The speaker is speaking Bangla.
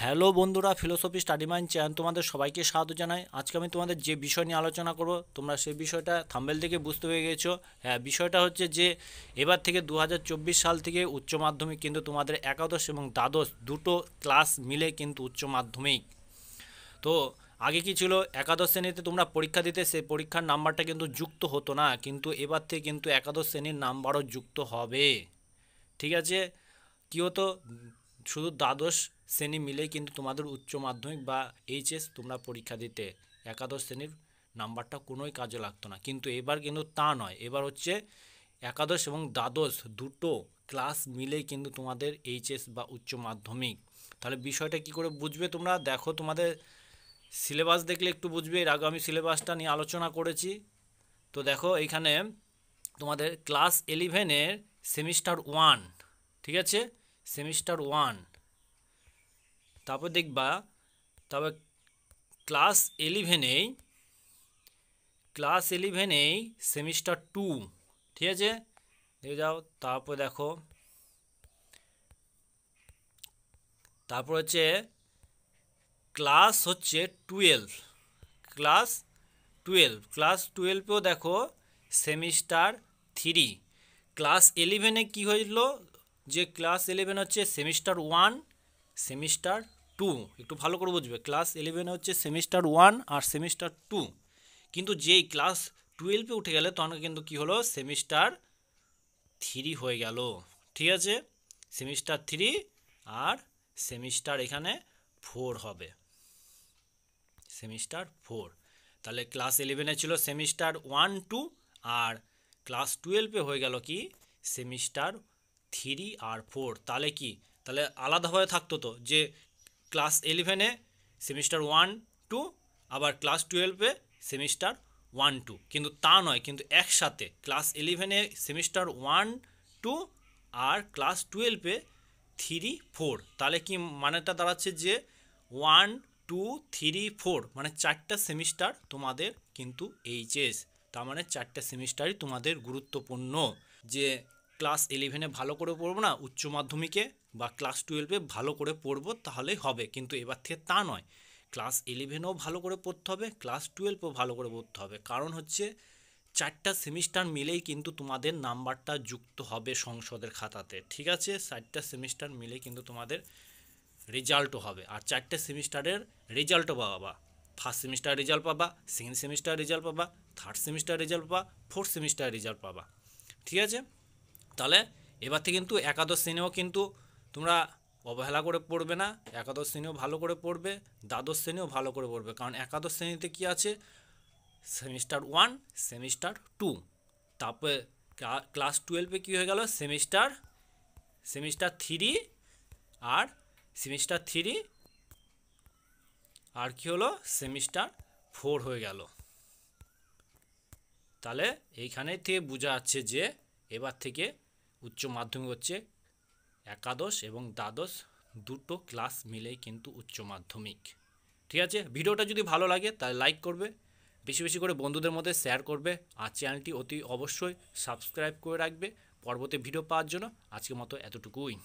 হ্যালো বন্ধুরা, ফিলোসফি স্টাডি মাইন্ড চ্যানেল তোমাদের সবাইকে স্বাগত জানাই। আজকে আমি তোমাদের যে বিষয় নিয়ে আলোচনা করব, তোমরা সেই বিষয়টা থাম্বনেল থেকে বুঝতে পেরে গেছো। হ্যাঁ, বিষয়টা হচ্ছে যে এবার থেকে 2024 সাল থেকে উচ্চ মাধ্যমিক কিন্তু তোমাদের একাদশ এবং দ্বাদশ দুটো ক্লাস মিলে কিন্তু উচ্চ মাধ্যমিক। তো আগে কি ছিল, একাদশ শ্রেণীতে তোমরা পরীক্ষা দিতে, সেই পরীক্ষার নাম্বারটা কিন্তু যুক্ত হতো না, কিন্তু এবার থেকে কিন্তু একাদশ শ্রেণীর নাম্বারও যুক্ত হবে। ঠিক আছে, কী হতো, শুধু দ্বাদশ শ্রেণী মিলেই কিন্তু তোমাদের উচ্চ মাধ্যমিক বা এইচএস তোমরা পরীক্ষা দিতে, একাদশ শ্রেণীর নাম্বারটা কোনোই কাজে লাগতো না। কিন্তু এবার কিন্তু তা নয়, এবার হচ্ছে একাদশ এবং দ্বাদশ দুটো ক্লাস মিলেই কিন্তু তোমাদের এইচএস বা উচ্চ মাধ্যমিক। তাহলে বিষয়টা কি করে বুঝবে তোমরা, দেখো তোমাদের সিলেবাস দেখলে একটু বুঝবে। এর আগে আমি সিলেবাসটা নিয়ে আলোচনা করেছি। তো দেখো এইখানে তোমাদের ক্লাস 11-এর সেমিস্টার 1, ঠিক আছে, সেমিস্টার 1। তারপর দেখবা, তারপর ক্লাস 11-এই সেমিস্টার 2, ঠিক আছে, দেখে যাও। তারপর দেখো, তারপর হচ্ছে ক্লাস হচ্ছে 12, ক্লাস 12এও দেখো সেমিস্টার 3। ক্লাস 11-এ কী হয়েছিল, যে ক্লাস 11 হচ্ছে সেমিস্টার 1, সেমিস্টার 2, একটু ভালো করে বুঝবে। ক্লাস 11 হচ্ছে সেমিস্টার 1 আর সেমিস্টার 2, কিন্তু যেই ক্লাস 12-এ উঠে গেলে তখন কিন্তু কি হলো, সেমিস্টার 3 হয়ে গেল। ঠিক আছে, সেমিস্টার 3 আর সেমিস্টার এখানে 4 হবে, সেমিস্টার 4। তাহলে ক্লাস 11-এ ছিল সেমিস্টার 1, 2, আর ক্লাস 12-এ হয়ে গেল কি সেমিস্টার 3 আর 4। তাহলে কি, তাহলে আলাদাভাবে থাকতো তো, যে ক্লাস 11-এ সেমিস্টার 1, 2, আবার ক্লাস 12-এ সেমিস্টার 1, 2, কিন্তু তা নয়, কিন্তু একসাথে ক্লাস 11-এ সেমিস্টার 1, 2 আর ক্লাস 12-এ 3, 4। তাহলে কি মানেটা দাঁড়াচ্ছে যে 1, 2, 3, 4 মানে 4টা সেমিস্টার তোমাদের কিন্তু এইচএস। তার মানে 4টা সেমিস্টারই তোমাদের গুরুত্বপূর্ণ। যে ক্লাস 11-এ ভালো করে পড়বো না উচ্চ মাধ্যমিকে, বা ক্লাস 12-এ ভালো করে পড়বো তাহলেই হবে, কিন্তু এবার থেকে তা নয়। ক্লাস 11-এও ভালো করে পড়তে হবে, ক্লাস 12-এও ভালো করে পড়তে হবে। কারণ হচ্ছে 4টা সেমিস্টার মিলেই কিন্তু তোমাদের নাম্বারটা যুক্ত হবে সংসদের খাতাতে। ঠিক আছে, 4টা সেমিস্টার মিলেই কিন্তু তোমাদের রেজাল্টও হবে, আর 4টে সেমিস্টারের রেজাল্টও পাবা। ফার্স্ট সেমিস্টার রেজাল্ট পাবা, সেকেন্ড সেমিস্টার রেজাল্ট পাবা, থার্ড সেমিস্টার রেজাল্ট পাবা, ফোর্থ সেমিস্টার রেজাল্ট পাবা। ঠিক আছে, তাহলে এবার থেকে কিন্তু একাদশ শ্রেণীও কিন্তু তোমরা অবহেলা করে পড়বে না, একাদশ শ্রেণীও ভালো করে পড়বে, দ্বাদশ শ্রেণীও ভালো করে পড়বে। কারণ একাদশ শ্রেণীতে কি আছে, সেমিস্টার 1, সেমিস্টার 2, তারপরে ক্লাস 12-এ কী হয়ে গেল, সেমিস্টার 3 আর সেমিস্টার 3 আর কি হলো, সেমিস্টার 4 হয়ে গেল। তাহলে এইখানে থেকে বোঝা যাচ্ছে যে এবার থেকে উচ্চ মাধ্যমিক হচ্ছে একাদশ এবং দ্বাদশ দুটো ক্লাস মিলেই কিন্তু উচ্চ মাধ্যমিক। ঠিক আছে, ভিডিওটা যদি ভালো লাগে তাহলে লাইক করবে, বেশি বেশি করে বন্ধুদের মধ্যে শেয়ার করবে, আর চ্যানেলটি অতি অবশ্যই সাবস্ক্রাইব করে রাখবে পরবর্তী ভিডিও পাওয়ার জন্য। আজকের মতো এতটুকুই।